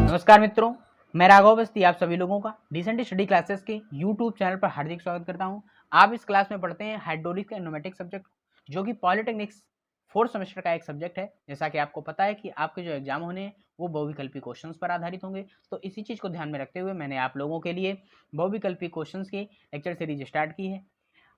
नमस्कार मित्रों, मैं राघव बस्ती आप सभी लोगों का डिसेंट स्टडी क्लासेस के यूट्यूब चैनल पर हार्दिक स्वागत करता हूं। आप इस क्लास में पढ़ते हैं हाइड्रोलिक एंड न्यूमेटिक सब्जेक्ट, जो कि पॉलिटेक्निक्स फोर्थ सेमेस्टर का एक सब्जेक्ट है। जैसा कि आपको पता है कि आपके जो एग्जाम होने हैं वो बहुविकल्पी क्वेश्चंस पर आधारित होंगे, तो इसी चीज़ को ध्यान में रखते हुए मैंने आप लोगों के लिए बहुविकल्पी क्वेश्चंस की लेक्चर सीरीज स्टार्ट की है।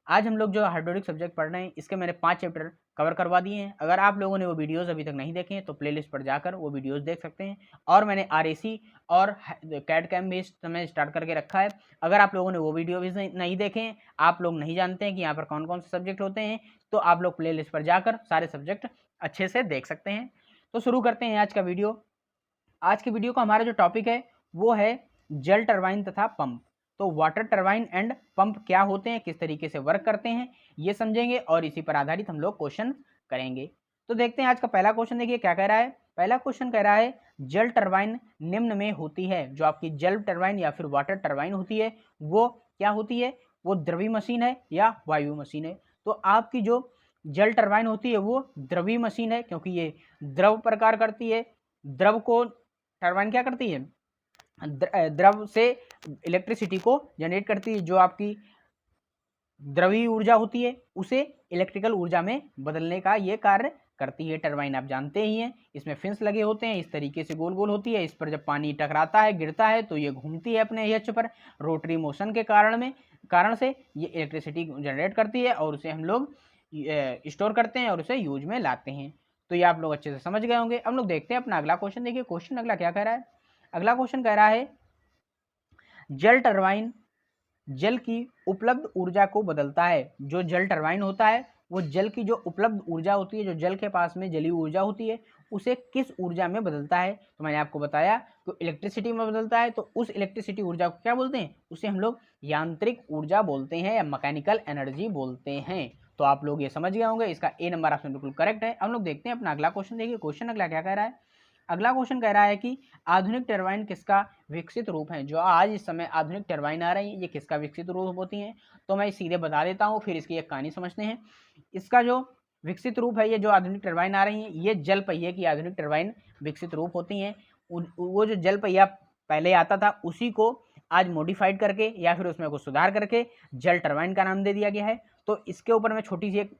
आज हम लोग जो हाइड्रोलिक सब्जेक्ट पढ़ रहे हैं, इसके मैंने 5 चैप्टर कवर करवा दिए हैं। अगर आप लोगों ने वो वीडियोस अभी तक नहीं देखे हैं तो प्लेलिस्ट पर जाकर वो वीडियोस देख सकते हैं। और मैंने आरएसी और कैड कैम भी समय स्टार्ट करके रखा है। अगर आप लोगों ने वो वीडियो भी नहीं देखे हैं, आप लोग नहीं जानते हैं कि यहाँ पर कौन कौन से सब्जेक्ट होते हैं, तो आप लोग प्लेलिस्ट पर जाकर सारे सब्जेक्ट अच्छे से देख सकते हैं। तो शुरू करते हैं आज का वीडियो। आज के वीडियो का हमारा जो टॉपिक है वो है जल टरबाइन तथा पंप। तो वाटर टरबाइन एंड पंप क्या होते हैं, किस तरीके से वर्क करते हैं, ये समझेंगे और इसी पर आधारित हम लोग क्वेश्चन करेंगे। तो देखते हैं आज का पहला क्वेश्चन। देखिए क्या कह रहा है। पहला क्वेश्चन कह रहा है जल टरबाइन निम्न में होती है। जो आपकी जल टरबाइन या फिर वाटर टरबाइन होती है वो क्या होती है, वो द्रवी मशीन है या वायु मशीन है। तो आपकी जो जल टरबाइन होती है वो द्रवी मशीन है, क्योंकि ये द्रव प्रकार करती है। द्रव को टरबाइन क्या करती है, द्रव से इलेक्ट्रिसिटी को जनरेट करती है। जो आपकी द्रवीय ऊर्जा होती है उसे इलेक्ट्रिकल ऊर्जा में बदलने का ये कार्य करती है टरबाइन। आप जानते ही हैं, इसमें फिन्स लगे होते हैं, इस तरीके से गोल गोल होती है। इस पर जब पानी टकराता है, गिरता है, तो ये घूमती है अपने एच पर। रोटरी मोशन के कारण से ये इलेक्ट्रिसिटी जनरेट करती है और उसे हम लोग स्टोर करते हैं और उसे यूज में लाते हैं। तो ये आप लोग अच्छे से समझ गए होंगे। हम लोग देखते हैं अपना अगला क्वेश्चन। देखिए क्वेश्चन अगला क्या कह रहा है। अगला क्वेश्चन कह रहा है जल टरबाइन जल की उपलब्ध ऊर्जा को बदलता है। जो जल टरबाइन होता है वो जल की जो उपलब्ध ऊर्जा होती है, जो जल के पास में जलीय ऊर्जा होती है, उसे किस ऊर्जा में बदलता है। तो मैंने आपको बताया कि इलेक्ट्रिसिटी में बदलता है। तो उस इलेक्ट्रिसिटी ऊर्जा को क्या बोलते हैं, उसे हम लोग यांत्रिक ऊर्जा बोलते हैं या मैकेनिकल एनर्जी बोलते हैं। तो आप लोग ये समझ गए होंगे, इसका ए नंबर ऑप्शन बिल्कुल करेक्ट है। हम लोग देखते हैं अपना अगला क्वेश्चन। देखिए क्वेश्चन अगला क्या कह रहा है। अगला क्वेश्चन कह रहा है कि आधुनिक टरबाइन किसका विकसित रूप है। जो आज इस समय आधुनिक टरबाइन आ रही है, ये किसका विकसित रूप होती हैं। तो मैं सीधे बता देता हूँ, फिर इसकी एक कहानी समझते हैं। इसका जो विकसित रूप है, ये जो आधुनिक टरबाइन आ रही है, ये जल पहिए की आधुनिक टरबाइन विकसित रूप होती हैं। वो जो जल पहिया पहले आता था उसी को आज मॉडिफाइड करके या फिर उसमें कुछ सुधार करके जल टरबाइन का नाम दे दिया गया है। तो इसके ऊपर मैं छोटी सी एक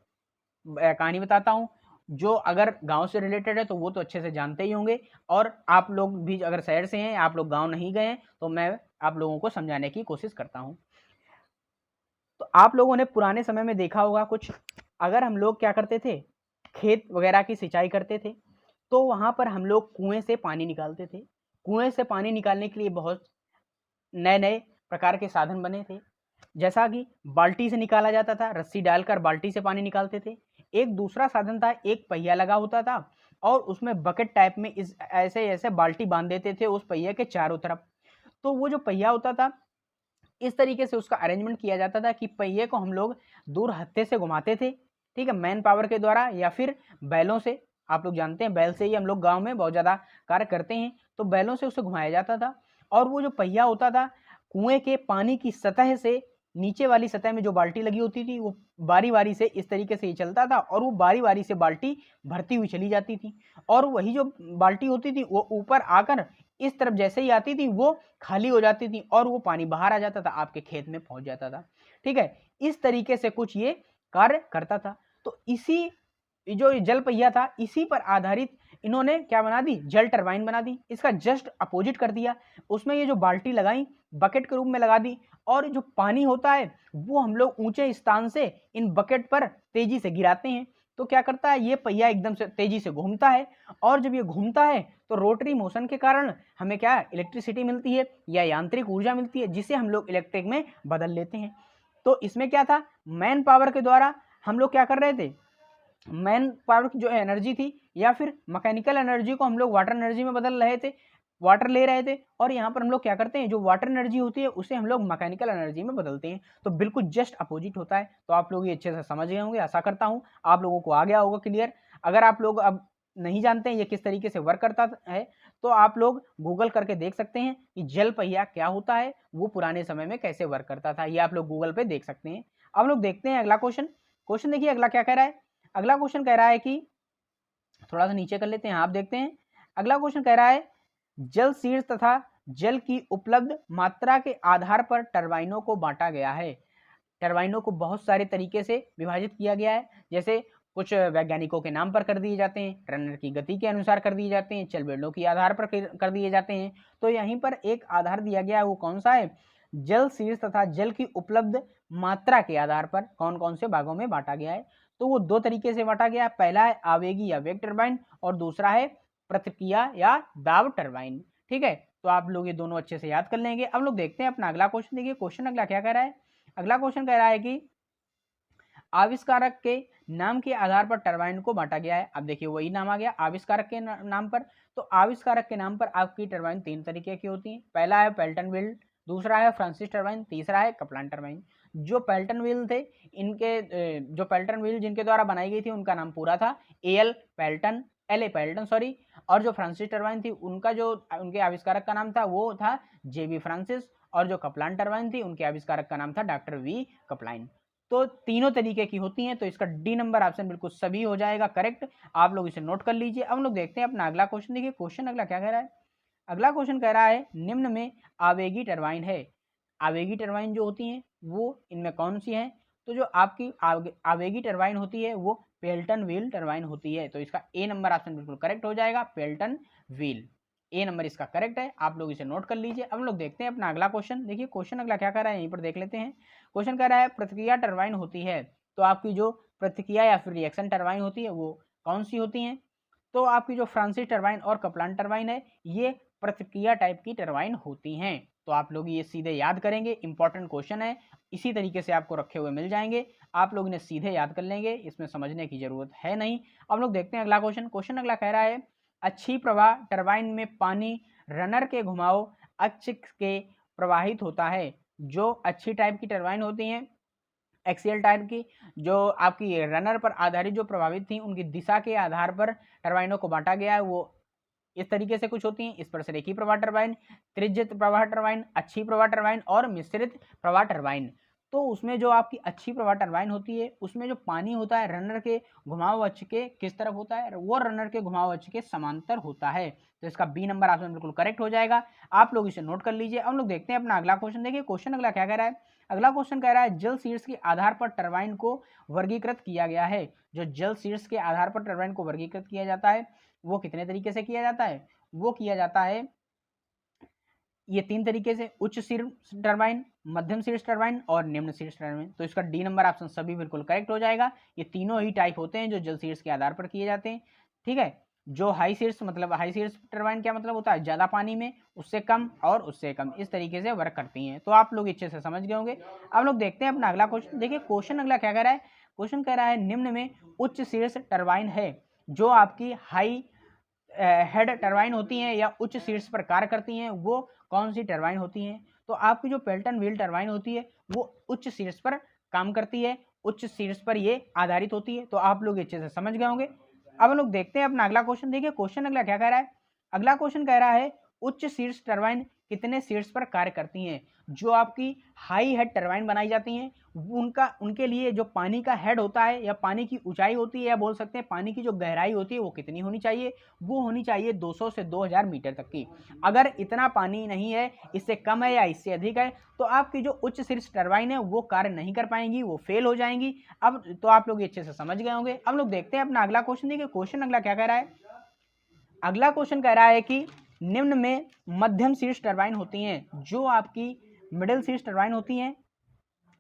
कहानी बताता हूँ। जो अगर गांव से रिलेटेड है तो वो तो अच्छे से जानते ही होंगे, और आप लोग भी अगर शहर से हैं, आप लोग गांव नहीं गए हैं, तो मैं आप लोगों को समझाने की कोशिश करता हूं। तो आप लोगों ने पुराने समय में देखा होगा कुछ, अगर हम लोग क्या करते थे, खेत वगैरह की सिंचाई करते थे, तो वहां पर हम लोग कुएं से पानी निकालते थे। कुएं से पानी निकालने के लिए बहुत नए नए प्रकार के साधन बने थे। जैसा कि बाल्टी से निकाला जाता था, रस्सी डालकर बाल्टी से पानी निकालते थे। एक दूसरा साधन था, एक पहिया लगा होता था और उसमें बकेट टाइप में इस ऐसे ऐसे बाल्टी बांध देते थे उस पहिए के चारों तरफ। तो वो जो पहिया होता था, इस तरीके से उसका अरेंजमेंट किया जाता था कि पहिए को हम लोग दूर हत्थे से घुमाते थे, ठीक है, मैन पावर के द्वारा या फिर बैलों से। आप लोग जानते हैं बैल से ही हम लोग गाँव में बहुत ज़्यादा कार्य करते हैं, तो बैलों से उसे घुमाया जाता था। और वो जो पहिया होता था, कुएं के पानी की सतह से नीचे वाली सतह में जो बाल्टी लगी होती थी, वो बारी बारी से इस तरीके से ही चलता था और वो बारी बारी से बाल्टी भरती हुई चली जाती थी। और वही जो बाल्टी होती थी वो ऊपर आकर इस तरफ जैसे ही आती थी वो खाली हो जाती थी और वो पानी बाहर आ जाता था, आपके खेत में पहुंच जाता था। ठीक है, इस तरीके से कुछ ये कार्य करता था। तो इसी जो जल पहिया था, इसी पर आधारित इन्होंने क्या बना दी, जल टरबाइन बना दी। इसका जस्ट अपोजिट कर दिया, उसमें ये जो बाल्टी लगाई बकेट के रूप में लगा दी, और जो पानी होता है वो हम लोग ऊंचे स्थान से इन बकेट पर तेजी से गिराते हैं। तो क्या करता है, ये पहिया एकदम से तेजी से घूमता है, और जब ये घूमता है तो रोटरी मोशन के कारण हमें क्या इलेक्ट्रिसिटी मिलती है या यांत्रिक ऊर्जा मिलती है, जिसे हम लोग इलेक्ट्रिक में बदल लेते हैं। तो इसमें क्या था, मैन पावर के द्वारा हम लोग क्या कर रहे थे, मैन पावर की जो एनर्जी थी या फिर मैकेनिकल एनर्जी को हम लोग वाटर एनर्जी में बदल रहे थे, वाटर ले रहे थे। और यहाँ पर हम लोग क्या करते हैं, जो वाटर एनर्जी होती है उसे हम लोग मैकेनिकल एनर्जी में बदलते हैं। तो बिल्कुल जस्ट अपोजिट होता है। तो आप लोग ये अच्छे से समझ गए होंगे, आशा करता हूँ आप लोगों को आ गया होगा क्लियर। अगर आप लोग अब नहीं जानते हैं ये किस तरीके से वर्क करता है, तो आप लोग गूगल करके देख सकते हैं कि जल पहिया क्या होता है, वो पुराने समय में कैसे वर्क करता था, ये आप लोग गूगल पे देख सकते हैं। अब लोग देखते हैं अगला क्वेश्चन। क्वेश्चन देखिए अगला क्या कह रहा है। अगला क्वेश्चन कह रहा है कि थोड़ा सा नीचे कर लेते हैं, आप देखते हैं। अगला क्वेश्चन कह रहा है जल शीर्ष तथा जल की उपलब्ध मात्रा के आधार पर टरबाइनों को बांटा गया है। टरबाइनों को बहुत सारे तरीके से विभाजित किया गया है, जैसे कुछ वैज्ञानिकों के नाम पर कर दिए जाते हैं, रनर की गति के अनुसार कर दिए जाते हैं, चलबेलों के आधार पर कर दिए जाते हैं। तो यहीं पर एक आधार दिया गया है, वो कौन सा है? जल शीर्ष तथा जल की उपलब्ध मात्रा के आधार पर कौन कौन से भागों में बांटा गया है। तो वो दो तरीके से बांटा गया है, पहला है आवेगी या वेग टरबाइन और दूसरा है प्रतिक्रिया या दाब टरबाइन। ठीक है, तो आप लोग ये दोनों अच्छे से याद कर लेंगे। अब लोग देखते हैं अपना अगला क्वेश्चन। देखिए क्वेश्चन अगला क्या कह रहा है। अगला क्वेश्चन कह रहा है कि आविष्कारक के नाम के आधार पर टरबाइन को बांटा गया है। अब देखिए वही नाम आ गया आविष्कारक के नाम पर। तो आविष्कारक के नाम पर आपकी टरबाइन तीन तरीके की होती है, पहला है पेल्टन व्हील, दूसरा है फ्रांसिस टरबाइन, तीसरा है कपलान टरबाइन। जो पेल्टन व्हील थे, इनके जो पेल्टन व्हील जिनके द्वारा बनाई गई थी उनका नाम पूरा था एल ए पेल्टन सॉरी। और जो फ्रांसिस टरबाइन थी उनका जो उनके आविष्कारक का नाम था वो था जेबी फ्रांसिस। और जो कपलान टरबाइन थी उनके आविष्कारक का नाम था डॉक्टर वी कपलाइन। तो तीनों तरीके की होती हैं, तो इसका डी नंबर ऑप्शन बिल्कुल सभी हो जाएगा करेक्ट। आप लोग इसे नोट कर लीजिए। अब लोग देखते हैं अपना अगला क्वेश्चन। देखिए क्वेश्चन अगला क्या कह रहा है। अगला क्वेश्चन कह रहा है निम्न में आवेगी टरबाइन है। आवेगी टरबाइन जो होती हैं वो इनमें कौन सी है? तो जो आपकी आवेगी टरबाइन होती है वो पेल्टन व्हील टरबाइन होती है। तो इसका ए नंबर ऑप्शन बिल्कुल करेक्ट हो जाएगा, पेल्टन व्हील। ए नंबर इसका करेक्ट है, आप लोग इसे नोट कर लीजिए। अब लोग देखते हैं अपना अगला क्वेश्चन। देखिए क्वेश्चन अगला क्या कर रहा है, यहीं पर देख लेते हैं। क्वेश्चन कह रहा है प्रतिक्रिया टरबाइन होती है, तो आपकी जो प्रतिक्रिया या फिर रिएक्शन टरबाइन होती है वो कौन सी होती हैं? तो आपकी जो फ्रांसिस टरबाइन और कपलान टरबाइन है ये प्रतिक्रिया टाइप की टरबाइन होती हैं। तो आप लोग ये सीधे याद करेंगे, इंपॉर्टेंट क्वेश्चन है, इसी तरीके से आपको रखे हुए मिल जाएंगे, आप लोग इन्हें सीधे याद कर लेंगे, इसमें समझने की जरूरत है नहीं। अब लोग देखते हैं अगला क्वेश्चन। क्वेश्चन अगला कह रहा है अच्छी प्रवाह टरबाइन में पानी रनर के घुमाव अक्ष के प्रवाहित होता है। जो अच्छी टाइप की टरबाइन होती हैं, एक्सियल टाइप की, जो आपकी रनर पर आधारित जो प्रभावित थी उनकी दिशा के आधार पर टरबाइनों को बांटा गया है, वो इस तरीके से कुछ होती हैं। इस पर से रेखीय प्रवाह टरबाइन, त्रिज्यित प्रवाह टरबाइन, अच्छी प्रवाह टरबाइन और मिश्रित प्रवाह टरबाइन। तो उसमें जो आपकी अच्छी प्रवाह टरबाइन होती है उसमें जो पानी होता है रनर के घुमाव अक्ष के किस तरफ होता है? वो रनर के घुमाव अक्ष के समांतर होता है। तो इसका बी नंबर ऑप्शन बिल्कुल करेक्ट हो जाएगा, आप लोग इसे नोट कर लीजिए। हम लोग देखते हैं अपना अगला क्वेश्चन। देखिए क्वेश्चन अगला क्या कह रहा है। अगला क्वेश्चन कह रहा है जल शीर्ष के आधार पर टरबाइन को वर्गीकृत किया गया है। जो जल शीर्ष के आधार पर टरबाइन को वर्गीकृत किया जाता है वो कितने तरीके से किया जाता है? वो किया जाता है ये तीन तरीके से, उच्च शीर्ष टरबाइन, मध्यम शीर्ष टरबाइन और निम्न शीर्ष टरबाइन। तो इसका डी नंबर ऑप्शन सभी बिल्कुल करेक्ट हो जाएगा। ये तीनों ही टाइप होते हैं जो जल शीर्ष के आधार पर किए जाते हैं। ठीक है, जो हाई शीर्ष मतलब हाई शीर्ष टरबाइन क्या मतलब होता है? ज्यादा पानी में, उससे कम और उससे कम, इस तरीके से वर्क करती हैं। तो आप लोग अच्छे से समझ गए होंगे। अब लोग देखते हैं अपना अगला क्वेश्चन। देखिए क्वेश्चन अगला क्या कह रहा है। क्वेश्चन कह रहा है निम्न में उच्च शीर्ष टरबाइन है जो आपकी हाई हेड टरबाइन होती हैं या उच्च शीर्ष पर कार्य करती हैं, वो कौन सी टरबाइन होती हैं? तो आपकी जो पेल्टन व्हील टरबाइन होती है वो उच्च शीर्ष पर काम करती है, उच्च शीर्ष पर ये आधारित होती है। तो आप लोग अच्छे से समझ गए होंगे। अब लोग देखते हैं अपना अगला क्वेश्चन। देखिए क्वेश्चन अगला क्या कह रहा है। अगला क्वेश्चन कह रहा है उच्च शीर्ष टरबाइन कितने शीर्ष पर कार्य करती हैं? जो आपकी हाई हेड टरबाइन बनाई जाती हैं उनके लिए जो पानी का हेड होता है या पानी की ऊंचाई होती है या बोल सकते हैं पानी की जो गहराई होती है वो कितनी होनी चाहिए? वो होनी चाहिए 200 से 2000 मीटर तक की। अगर इतना पानी नहीं है, इससे कम है या इससे अधिक है, तो आपकी जो उच्च शीर्ष टरबाइन है वो कार्य नहीं कर पाएंगी, वो फेल हो जाएंगी। अब तो आप लोग अच्छे से समझ गए होंगे। अब लोग देखते हैं अपना अगला क्वेश्चन। देखिए क्वेश्चन अगला क्या कह रहा है। अगला क्वेश्चन कह रहा है कि निम्न में मध्यम शीर्ष टरबाइन होती हैं, जो आपकी मिडिल शीर्ष टरबाइन होती हैं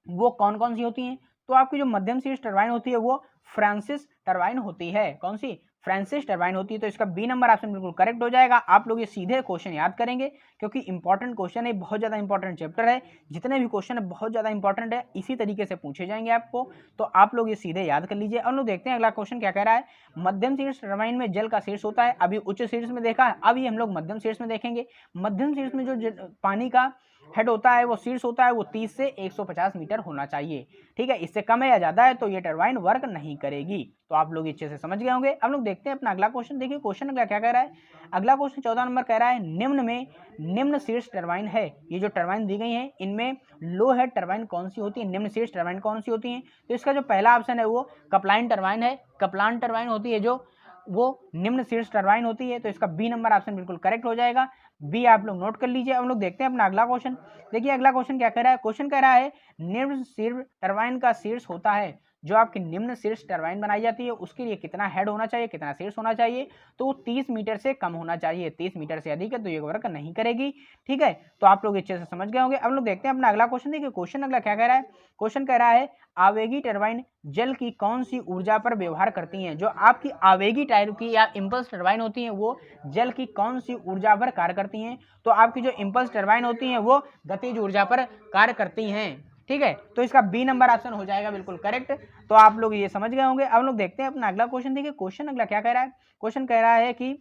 वो कौन कौन सी होती हैं? तो आपकी जो मध्यम शीर्ष टरबाइन होती है वो फ्रांसिस टरबाइन होती है। कौन सी? फ्रांसिस टरबाइन होती है। तो इसका बी नंबर ऑप्शन बिल्कुल करेक्ट हो जाएगा। आप लोग ये सीधे क्वेश्चन याद करेंगे क्योंकि इंपॉर्टेंट क्वेश्चन है, बहुत ज्यादा इंपॉर्टेंट चैप्टर है, जितने भी क्वेश्चन है बहुत ज्यादा इंपॉर्टेंट है, इसी तरीके से पूछे जाएंगे आपको। तो आप लोग ये सीधे याद कर लीजिए। अब लोग देखते हैं अगला क्वेश्चन क्या कह रहा है। मध्यम शीर्ष टरबाइन में जल का शीर्ष होता है, अभी उच्च शीर्ष में देखा है, अभी हम लोग मध्यम शीर्ष में देखेंगे। मध्यम शीर्ष में जो पानी का हेड होता है वो शीर्ष होता है वो 30 से 150 मीटर होना चाहिए। ठीक है, इससे कम है या ज्यादा है तो ये टरबाइन वर्क नहीं करेगी। तो आप लोग अच्छे से समझ गए होंगे। अब लोग देखते हैं अपना अगला क्वेश्चन। देखिए क्वेश्चन अगला क्या कह रहा है। अगला क्वेश्चन 14 नंबर कह रहा है निम्न में निम्न शीर्ष टरबाइन है। ये जो टरबाइन दी गई है इनमें लो हेड टरबाइन कौन सी होती है, निम्न शीर्ष टरबाइन कौन सी होती है? तो इसका जो पहला ऑप्शन है वो कपलाइन टरबाइन है। कपलान टरबाइन होती है जो वो निम्न शीर्ष टरबाइन होती है। तो इसका बी नंबर ऑप्शन बिल्कुल करेक्ट हो जाएगा, बी आप लोग नोट कर लीजिए। अब लोग देखते हैं अपना अगला क्वेश्चन। देखिए अगला क्वेश्चन क्या कह रहा है, क्वेश्चन कह रहा है निम्न शीर्ष टरबाइन का शीर्ष होता है, जो आपकी निम्न शीर्ष टरबाइन बनाई जाती है उसके लिए कितना हेड होना चाहिए, कितना शीर्ष होना चाहिए, तो 30 मीटर से कम होना चाहिए। 30 मीटर से अधिक है तो ये वर्क नहीं करेगी। ठीक है, तो आप लोग अच्छे से समझ गए होंगे। अब लोग देखते हैं अपना अगला क्वेश्चन। देखिए क्वेश्चन अगला क्या कह रहा है, क्वेश्चन कह रहा है आवेगी टरबाइन जल की कौन सी ऊर्जा पर व्यवहार करती हैं। जो आपकी आवेगी टाइप की या इंपल्स टरबाइन होती हैं वो जल की कौन सी ऊर्जा पर कार्य करती हैं। तो आपकी जो इंपल्स टरबाइन होती हैं वो गतिज ऊर्जा पर कार्य करती हैं। ठीक है, तो इसका बी नंबर ऑप्शन हो जाएगा बिल्कुल करेक्ट। तो आप लोग ये समझ गए होंगे। अब लोग देखते हैं अपना अगला क्वेश्चन। देखिए क्वेश्चन अगला क्या कह रहा है, क्वेश्चन कह रहा है कि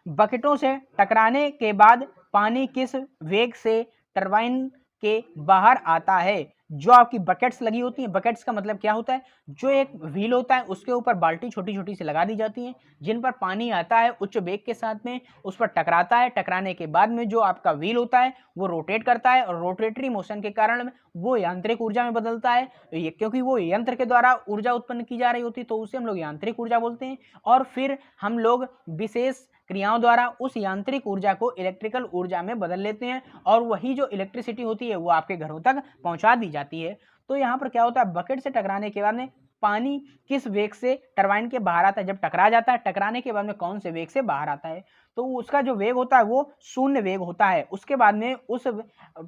बकेटों से टकराने के बाद पानी किस वेग से टरबाइन के बाहर आता है। जो आपकी बकेट्स लगी होती हैं, बकेट्स का मतलब क्या होता है, जो एक व्हील होता है उसके ऊपर बाल्टी छोटी छोटी सी लगा दी जाती है, जिन पर पानी आता है उच्च वेग के साथ में, उस पर टकराता है। टकराने के बाद में जो आपका व्हील होता है वो रोटेट करता है, और रोटेटरी मोशन के कारण वो यांत्रिक ऊर्जा में बदलता है। ये क्योंकि वो यंत्र के द्वारा ऊर्जा उत्पन्न की जा रही होती है तो उसे हम लोग यांत्रिक ऊर्जा बोलते हैं। और फिर हम लोग विशेष क्रियाओं द्वारा उस यांत्रिक ऊर्जा को इलेक्ट्रिकल ऊर्जा में बदल लेते हैं, और वही जो इलेक्ट्रिसिटी होती है वो आपके घरों तक पहुंचा दी जाती है। तो यहाँ पर क्या होता है, बकेट से टकराने के बाद में पानी किस वेग से टरबाइन के बाहर आता है। जब टकरा जाता है, टकराने के बाद में कौन से वेग से बाहर आता है, तो उसका जो वेग होता है वो शून्य वेग होता है। उसके बाद में उस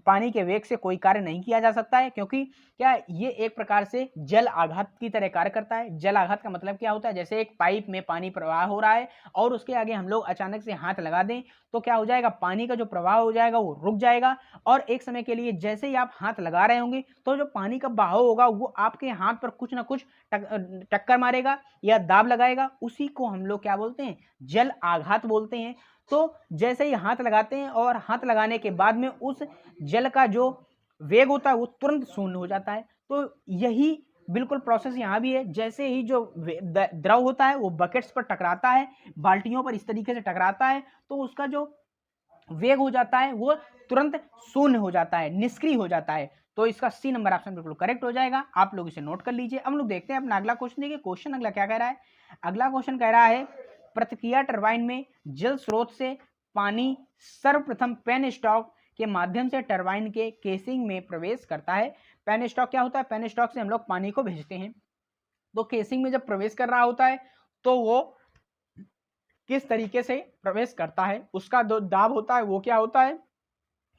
पानी के वेग से कोई कार्य नहीं किया जा सकता है, क्योंकि क्या ये एक प्रकार से जल आघात की तरह कार्य करता है। जल आघात का मतलब क्या होता है, जैसे एक पाइप में पानी प्रवाह हो रहा है और उसके आगे हम लोग अचानक से हाथ लगा दें तो क्या हो जाएगा, पानी का जो प्रवाह हो जाएगा वो रुक जाएगा, और एक समय के लिए जैसे ही आप हाथ लगा रहे होंगे तो जो पानी का बहाव होगा वो आपके हाथ पर कुछ ना कुछ टक्कर मारेगा या दाब लगाएगा। उसी को हम लोग क्या बोलते हैं, जल आघात बोलते हैं। तो जैसे ही हाथ लगाते हैं और हाथ लगाने के बाद में उस जल का जो वेग होता है वो तुरंत शून्य हो जाता है। तो यही बिल्कुल प्रोसेस यहाँ भी है। जैसे ही जो द्रव होता है वो बकेट्स पर टकराता है, बाल्टियों पर इस तरीके से टकराता है, तो उसका जो वेग हो जाता है वो तुरंत शून्य हो जाता है, निष्क्रिय हो जाता है। तो इसका सी नंबर ऑप्शन बिल्कुल करेक्ट हो जाएगा। आप लोग इसे नोट कर लीजिए। अब लोग देखते हैं अपना अगला क्वेश्चन। देखिए क्वेश्चन अगला क्या कह रहा है, अगला क्वेश्चन कह रहा है प्रतिक्रिया टरबाइन में जल स्रोत से पानी सर्वप्रथम पेन स्टॉक के माध्यम से टरबाइन के केसिंग में प्रवेश करता है। पेन स्टॉक क्या होता है, पेन स्टॉक से हम लोग पानी को भेजते हैं। तो केसिंग में जब प्रवेश कर रहा होता है तो वो किस तरीके से प्रवेश करता है, उसका जो दाब होता है वो क्या होता है,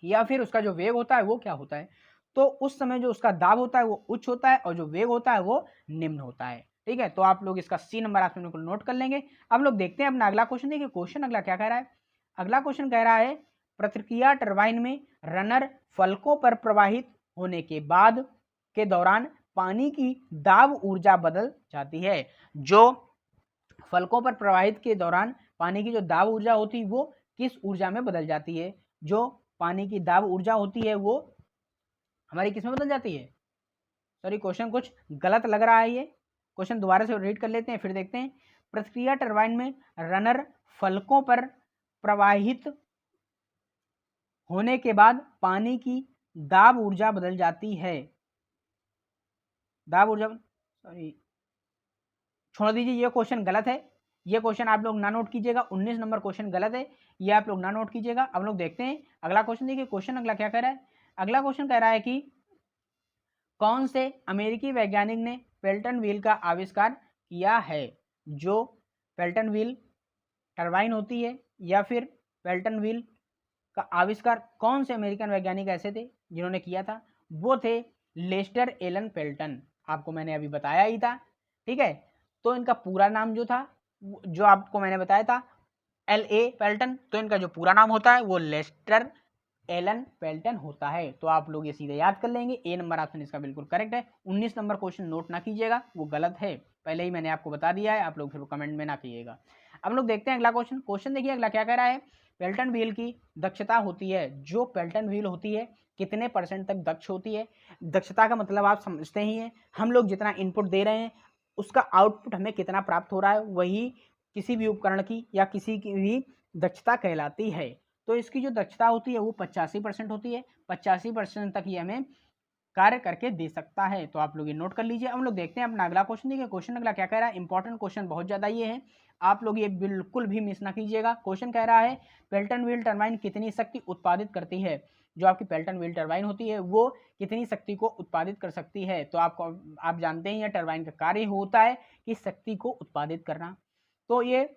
या फिर उसका जो वेग होता है वो क्या होता है। तो उस समय जो उसका दाब होता है वो उच्च होता है और जो वेग होता है वो निम्न होता है। ठीक है, तो आप लोग इसका सी नंबर ऑप्शन बिल्कुल नोट कर लेंगे। अब लोग देखते हैं अपना अगला क्वेश्चन। देखिए क्वेश्चन अगला क्या कह रहा है, अगला क्वेश्चन कह रहा है प्रतिक्रिया टरबाइन में रनर फलकों पर प्रवाहित होने के बाद के दौरान पानी की दाब ऊर्जा बदल जाती है। जो फलकों पर प्रवाहित के दौरान पानी की जो दाब ऊर्जा होती है वो किस ऊर्जा में बदल जाती है। जो पानी की दाब ऊर्जा होती है वो हमारी किस में बदल जाती है। सॉरी, क्वेश्चन कुछ गलत लग रहा है, ये क्वेश्चन दोबारा से रीड कर लेते हैं फिर देखते हैं। प्रतिक्रिया टरबाइन में रनर फलकों पर प्रवाहित होने के बाद पानी की दाब ऊर्जा बदल जाती है। दाब ऊर्जा, सॉरी छोड़ दीजिए, ये क्वेश्चन गलत है। ये क्वेश्चन आप लोग ना नोट कीजिएगा, 19 नंबर क्वेश्चन गलत है, ये आप लोग ना नोट कीजिएगा। अब लोग देखते हैं अगला क्वेश्चन। देखिए क्वेश्चन अगला क्या कह रहा है, अगला क्वेश्चन कह रहा है कि कौन से अमेरिकी वैज्ञानिक ने पेल्टन व्हील का आविष्कार किया है। जो पेल्टन व्हील टरबाइन होती है या फिर पेल्टन व्हील का आविष्कार कौन से अमेरिकन वैज्ञानिक ऐसे थे जिन्होंने किया था, वो थे लेस्टर एलन पेल्टन। आपको मैंने अभी बताया ही था। ठीक है, तो इनका पूरा नाम जो था, जो आपको मैंने बताया था LA पेल्टन, तो इनका जो पूरा नाम होता है वो लेस्टर एलन पेल्टन होता है। तो आप लोग ये सीधे याद कर लेंगे, ए नंबर ऑप्शन इसका बिल्कुल करेक्ट है। 19 नंबर क्वेश्चन नोट ना कीजिएगा, वो गलत है, पहले ही मैंने आपको बता दिया है, आप लोग फिर कमेंट में ना कीजिएगा। अब लोग देखते हैं अगला क्वेश्चन। क्वेश्चन देखिए अगला क्या कह रहा है, पेल्टन व्हील की दक्षता होती है। जो पेल्टन व्हील होती है कितने % तक दक्ष होती है। दक्षता का मतलब आप समझते ही हैं, हम लोग जितना इनपुट दे रहे हैं उसका आउटपुट हमें कितना प्राप्त हो रहा है, वही किसी भी उपकरण की या किसी की भी दक्षता कहलाती है। तो इसकी जो दक्षता होती है वो 85% होती है। 85% तक ये हमें कार्य करके दे सकता है। तो आप लोग ये नोट कर लीजिए। हम लोग देखते हैं अपना अगला क्वेश्चन। देखिए क्वेश्चन अगला क्या कह रहा है, इंपॉर्टेंट क्वेश्चन बहुत ज़्यादा ये है, आप लोग ये बिल्कुल भी मिस ना कीजिएगा। क्वेश्चन कह रहा है पेल्टन व्हील टरबाइन कितनी शक्ति उत्पादित करती है। जो आपकी पेल्टन व्हील टरबाइन होती है वो कितनी शक्ति को उत्पादित कर सकती है। तो आप जानते हैं टरबाइन का कार्य होता है कि शक्ति को उत्पादित करना। तो ये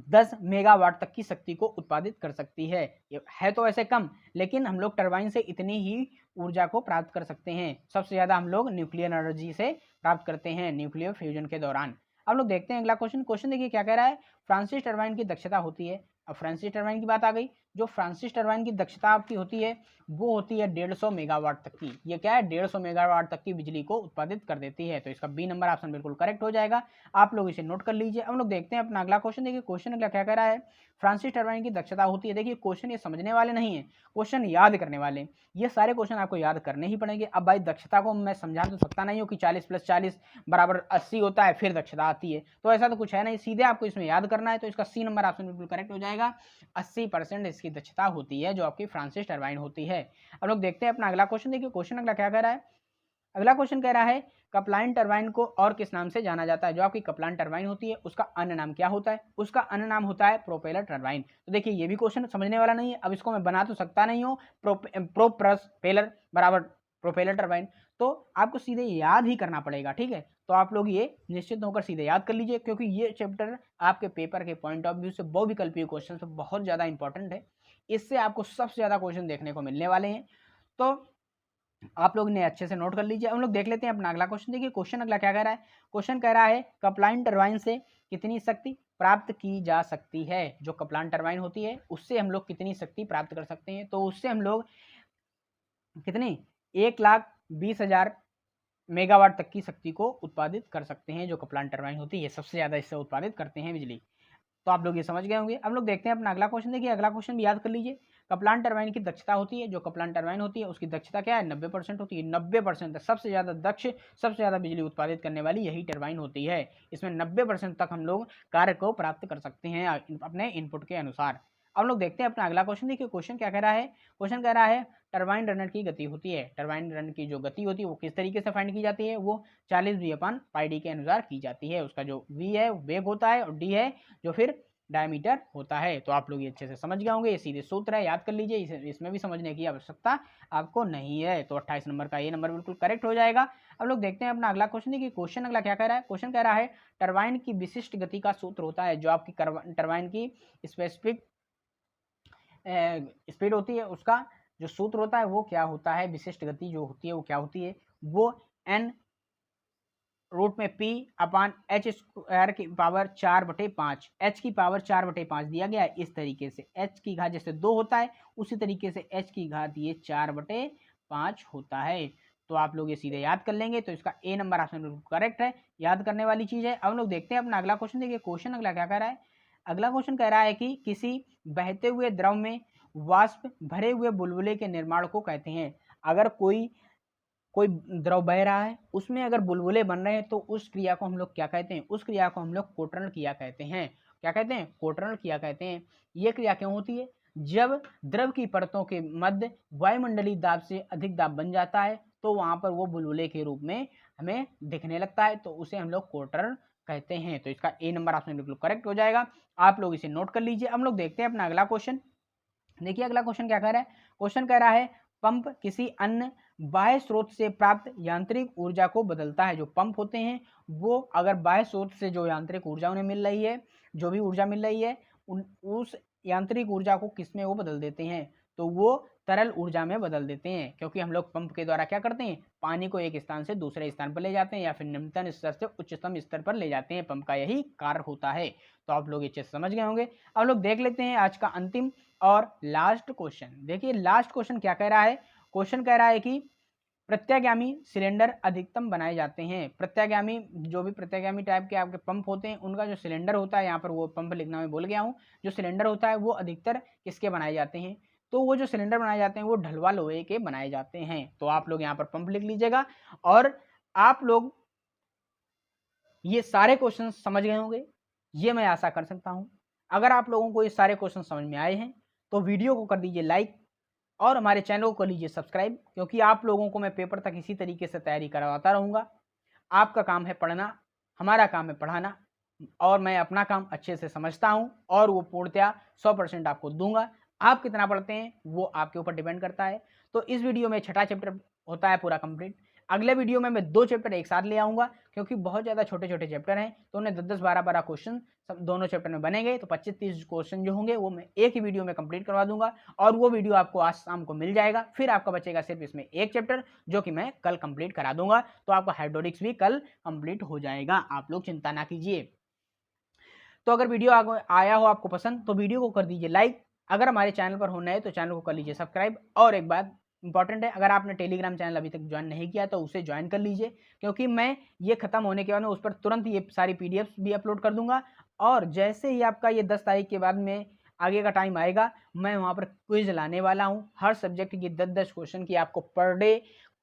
10 मेगावाट तक की शक्ति को उत्पादित कर सकती है। ये है तो वैसे कम, लेकिन हम लोग टरबाइन से इतनी ही ऊर्जा को प्राप्त कर सकते हैं। सबसे ज़्यादा हम लोग न्यूक्लियर एनर्जी से प्राप्त करते हैं न्यूक्लियर फ्यूजन के दौरान। अब लोग देखते हैं अगला क्वेश्चन। क्वेश्चन देखिए क्या कह रहा है, फ्रांसिस टरबाइन की दक्षता होती है। अब फ्रांसिस टरबाइन की बात आ गई। जो फ्रांसिस टरबाइन की दक्षता आपकी होती है वो होती है 150 मेगावाट तक की। ये क्या है, 150 मेगावाट तक की बिजली को उत्पादित कर देती है। तो इसका बी नंबर ऑप्शन बिल्कुल करेक्ट हो जाएगा। आप लोग इसे नोट कर लीजिए। हम लोग देखते हैं अपना अगला क्वेश्चन। देखिए क्वेश्चन अगला क्या कह रहा है, फ्रांसिस टरबाइन की दक्षता होती है। देखिए क्वेश्चन ये समझने वाले नहीं है, क्वेश्चन याद करने वाले। ये सारे क्वेश्चन आपको याद करने ही पड़ेंगे। अब भाई दक्षता को मैं समझा तो सकता नहीं हूँ कि 40 + 40 = 80 होता है फिर दक्षता आती है, तो ऐसा तो कुछ है नहीं, सीधे आपको इसमें याद करना है। तो इसका सी नंबर ऑप्शन बिल्कुल करेक्ट हो जाएगा। 80% इसकी दक्षता होती है जो आपकी फ्रांसिस टरबाइन होती है। अब लोग देखते हैं अपना अगला क्वेश्चन। देखिए क्वेश्चन अगला क्या कह रहा है, अगला क्वेश्चन कह रहा है कपलाइन टरबाइन को और किस नाम से जाना जाता है। जो आपकी कपलाइन टरबाइन होती है उसका अन्य नाम क्या होता है, उसका अन्य नाम होता है प्रोपेलर टरबाइन। तो देखिए ये भी क्वेश्चन समझने वाला नहीं है। अब इसको मैं बना तो सकता नहीं हूँ, प्रोपेलर बराबर प्रोपेलर टरबाइन, तो आपको सीधे याद ही करना पड़ेगा। ठीक है, तो आप लोग ये निश्चित होकर सीधे याद कर लीजिए, क्योंकि ये चैप्टर आपके पेपर के पॉइंट ऑफ व्यू से बहुविकल्पीय क्वेश्चन से बहुत ज़्यादा इंपॉर्टेंट है। इससे आपको सबसे ज़्यादा क्वेश्चन देखने को मिलने वाले हैं। तो आप लोग ने अच्छे से नोट कर लीजिए। हम लोग देख लेते हैं अपना अगला क्वेश्चन। देखिए क्वेश्चन अगला क्या कह रहा है, क्वेश्चन कह रहा है कपलाइन टरबाइन से कितनी शक्ति प्राप्त की जा सकती है। जो कपलाइन टरबाइन होती है उससे हम लोग कितनी शक्ति प्राप्त कर सकते हैं। तो उससे हम लोग कितनी 1,20,000 मेगावाट तक की शक्ति को उत्पादित कर सकते हैं। जो कपलाइन टरबाइन होती है सबसे ज़्यादा इससे उत्पादित करते हैं बिजली। तो आप लोग ये समझ गए होंगे। अब लोग देखते हैं अपना अगला क्वेश्चन। देखिए अगला क्वेश्चन भी याद कर लीजिए। कपलान टरबाइन की दक्षता होती है, जो कपलान टरबाइन होती है उसकी दक्षता क्या है, 90% होती है। 90% सबसे ज़्यादा दक्ष, सबसे ज़्यादा बिजली उत्पादित करने वाली यही टरबाइन होती है। इसमें 90% तक हम लोग कार्य को प्राप्त कर सकते हैं अपने इनपुट के अनुसार। अब लोग देखते हैं अपना अगला क्वेश्चन। देखिए क्वेश्चन क्या कह रहा है, क्वेश्चन कह रहा है टरबाइन रनर की गति होती है। टरबाइन रन की जो गति होती है वो किस तरीके से फाइंड की जाती है, वो 40 V/πd के अनुसार की जाती है। उसका जो V है वेग होता है और D है जो फिर डायमीटर होता है। तो आप लोग ये अच्छे से समझ गए होंगे। ये सीधे सूत्र है, याद कर लीजिए, इसमें भी समझने की आवश्यकता आपको नहीं है। तो 28 नंबर का ये नंबर बिल्कुल करेक्ट हो जाएगा। अब लोग देखते हैं अपना अगला क्वेश्चन। देखिए क्वेश्चन अगला क्या कह रहा है, क्वेश्चन कह रहा है टरबाइन की विशिष्ट गति का सूत्र होता है। जो आपकी टरबाइन की स्पेसिफिक स्पीड होती है उसका जो सूत्र होता है वो क्या होता है, विशिष्ट गति जो होती है वो क्या होती है, वो n रूट में P/H² की पावर 4/5, H की पावर 4/5 दिया गया है। इस तरीके से H की घात जैसे 2 होता है उसी तरीके से H की घात ये 4/5 होता है। तो आप लोग ये सीधे याद कर लेंगे। तो इसका ए नंबर ऑप्शन बिल्कुल करेक्ट है, याद करने वाली चीज है। अब लोग देखते हैं अपना अगला क्वेश्चन। देखिए क्वेश्चन अगला क्या कह रहा है, अगला क्वेश्चन कह रहा है कि किसी बहते हुए द्रव में वाष्प भरे हुए बुलबुले के निर्माण को कहते हैं। अगर कोई द्रव बह रहा है उसमें अगर बुलबुले बन रहे हैं तो उस क्रिया को हम लोग क्या कहते हैं, उस क्रिया को हम लोग कोटरण क्रिया कहते हैं। क्या कहते हैं, कोटरण क्रिया कहते हैं। ये क्रिया क्यों होती है, जब द्रव की परतों के मध्य वायुमंडलीय दाब से अधिक दाब बन जाता है तो वहां पर वो बुलबुले के रूप में हमें दिखने लगता है, तो उसे हम लोग कोटरण कहते हैं। तो इसका ए नंबर ऑप्शन बिल्कुल करेक्ट हो जाएगा। आप लोग इसे नोट कर लीजिए। हम लोग देखते हैं अपना अगला क्वेश्चन। देखिए अगला क्वेश्चन क्या कह रहा है, क्वेश्चन कह रहा है पंप किसी अन्य बाह्य स्रोत से प्राप्त यांत्रिक ऊर्जा को बदलता है। जो पंप होते हैं वो अगर बाह्य स्रोत से जो यांत्रिक ऊर्जा उन्हें मिल रही है, जो भी ऊर्जा मिल रही है उस यांत्रिक ऊर्जा को किसमें वो बदल देते हैं, तो वो तरल ऊर्जा में बदल देते हैं। क्योंकि हम लोग पंप के द्वारा क्या करते हैं, पानी को एक स्थान से दूसरे स्थान पर ले जाते हैं या फिर निम्नतम स्तर से उच्चतम स्तर पर ले जाते हैं। पंप का यही कार्य होता है। तो आप लोग ये चीज समझ गए होंगे। अब लोग देख लेते हैं आज का अंतिम और लास्ट क्वेश्चन। देखिए लास्ट क्वेश्चन क्या कह रहा है, क्वेश्चन कह रहा है कि प्रत्यागामी सिलेंडर अधिकतम बनाए जाते हैं। प्रत्यागामी जो भी प्रत्यागामी टाइप के आपके पंप होते हैं उनका जो सिलेंडर होता है, यहाँ पर वो पंप लिखना मैं भूल गया हूँ, जो सिलेंडर होता है वो अधिकतर किसके बनाए जाते हैं, तो वो जो सिलेंडर बनाए जाते हैं वो ढलवा लोहे के बनाए जाते हैं। तो आप लोग यहाँ पर पंप लिख लीजिएगा और आप लोग ये सारे क्वेश्चन समझ गए होंगे, ये मैं आशा कर सकता हूँ। अगर आप लोगों को ये सारे क्वेश्चन समझ में आए हैं तो वीडियो को कर दीजिए लाइक, और हमारे चैनल को कर लीजिए सब्सक्राइब, क्योंकि आप लोगों को मैं पेपर तक इसी तरीके से तैयारी करवाता रहूँगा। आपका काम है पढ़ना, हमारा काम है पढ़ाना, और मैं अपना काम अच्छे से समझता हूँ और वो पूर्णतया 100% आपको दूंगा। आप कितना पढ़ते हैं वो आपके ऊपर डिपेंड करता है। तो इस वीडियो में छठा चैप्टर होता है पूरा कंप्लीट। अगले वीडियो में मैं 2 चैप्टर एक साथ ले आऊँगा, क्योंकि बहुत ज़्यादा छोटे-छोटे चैप्टर हैं, तो उन्हें 10-10, 12-12 क्वेश्चन सब दोनों चैप्टर में बनेंगे, तो 25-30 क्वेश्चन जो होंगे वो मैं एक ही वीडियो में कंप्लीट करवा दूँगा, और वो वीडियो आपको आज शाम को मिल जाएगा। फिर आपका बचेगा सिर्फ इसमें एक चैप्टर, जो कि मैं कल कंप्लीट करा दूँगा। तो आपका हाइड्रोलिक्स भी कल कंप्लीट हो जाएगा, आप लोग चिंता ना कीजिए। तो अगर वीडियो आया हो आपको पसंद, तो वीडियो को कर दीजिए लाइक। अगर हमारे चैनल पर हो नए तो चैनल को कर लीजिए सब्सक्राइब। और एक बात इंपॉर्टेंट है, अगर आपने टेलीग्राम चैनल अभी तक ज्वाइन नहीं किया तो उसे ज्वाइन कर लीजिए, क्योंकि मैं ये खत्म होने के बाद में उस पर तुरंत ये सारी पीडीएफ भी अपलोड कर दूंगा। और जैसे ही आपका ये 10 तारीख के बाद में आगे का टाइम आएगा, मैं वहाँ पर क्विज लाने वाला हूँ। हर सब्जेक्ट की 10-10 क्वेश्चन की आपको पर डे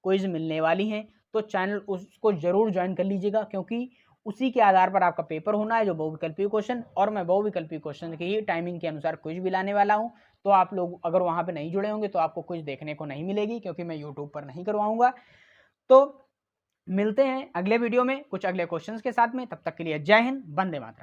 क्विज मिलने वाली हैं। तो चैनल उसको जरूर ज्वाइन कर लीजिएगा, क्योंकि उसी के आधार पर आपका पेपर होना है, जो बहुविकल्पीय क्वेश्चन, और मैं बहुविकल्पीय क्वेश्चन की ही टाइमिंग के अनुसार क्विज भी लाने वाला हूं। तो आप लोग अगर वहां पे नहीं जुड़े होंगे तो आपको क्विज देखने को नहीं मिलेगी, क्योंकि मैं यूट्यूब पर नहीं करवाऊंगा। तो मिलते हैं अगले वीडियो में कुछ अगले क्वेश्चंस के साथ में। तब तक के लिए जय हिंद, वंदे मातरम।